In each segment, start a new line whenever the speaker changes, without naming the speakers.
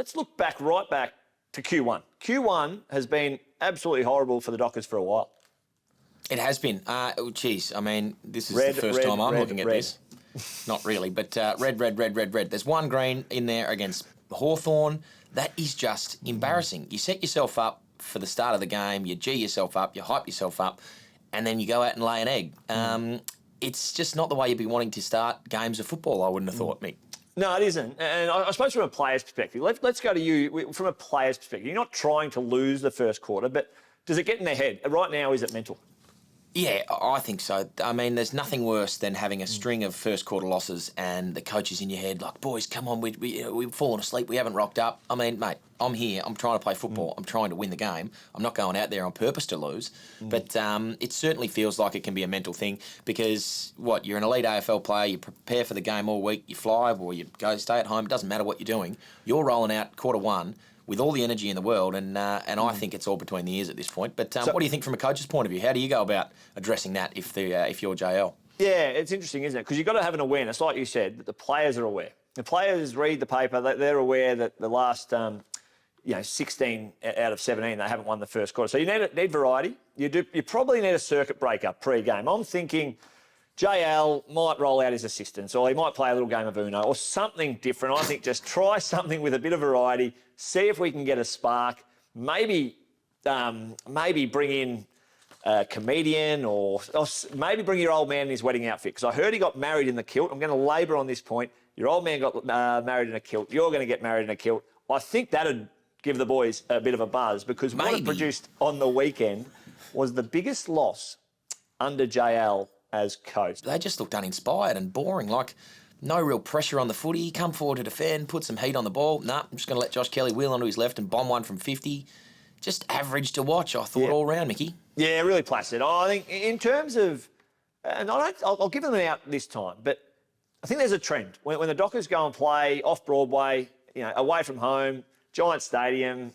let's look right back to Q1. Q1 has been absolutely horrible for the Dockers for a while.
It has been. Geez, I mean, this is the first time I'm looking at this. Not really, but red. There's one green in there against Hawthorn. That is just embarrassing. You set yourself up for the start of the game, you G yourself up, you hype yourself up, and then you go out and lay an egg. It's just not the way you'd be wanting to start games of football, I wouldn't have thought, Mick.
No, it isn't. And I suppose from a player's perspective, let's go to you from a player's perspective. You're not trying to lose the first quarter, but does it get in their head? Right now, is it mental?
Yeah, I think so. I mean, there's nothing worse than having a string of first quarter losses and the coach is in your head like, boys, come on, we've fallen asleep, we haven't rocked up. I mean, mate, I'm here, I'm trying to play football, I'm trying to win the game. I'm not going out there on purpose to lose. But it certainly feels like it can be a mental thing because, you're an elite AFL player, you prepare for the game all week, you fly or you go stay at home, it doesn't matter what you're doing. You're rolling out quarter one with all the energy in the world, and I think it's all between the ears at this point. But what do you think from a coach's point of view? How do you go about addressing that if you're JL?
Yeah, it's interesting, isn't it? Because you've got to have an awareness, like you said, that the players are aware. The players read the paper, they're aware that the last 16 out of 17, they haven't won the first quarter. So you need variety. You probably need a circuit breaker pre-game. I'm thinking JL might roll out his assistants, or he might play a little game of Uno, or something different. I think just try something with a bit of variety, see if we can get a spark, maybe bring in a comedian, or maybe bring your old man in his wedding outfit, because I heard he got married in the kilt. I'm going to labour on this point. Your old man got married in a kilt. You're going to get married in a kilt. I think that'd give the boys a bit of a buzz, because what it produced on the weekend was the biggest loss under JL as coach.
They just looked uninspired and boring, like no real pressure on the footy, come forward to defend, put some heat on the ball. I'm just going to let Josh Kelly wheel onto his left and bomb one from 50. Just average to watch, I thought, all round, Mickey. Yeah,
really placid. I think in terms of, and I'll give them an out this time, but I think there's a trend. When the Dockers go and play off Broadway, away from home, Giant Stadium,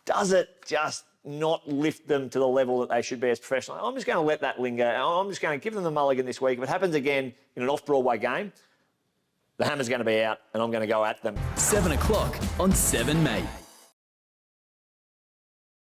does it just not lift them to the level that they should be as professional? I'm just going to let that linger. I'm just going to give them the mulligan this week. If it happens again in an off-Broadway game, the hammer's going to be out and I'm going to go at them.
7 o'clock on 7 Mate.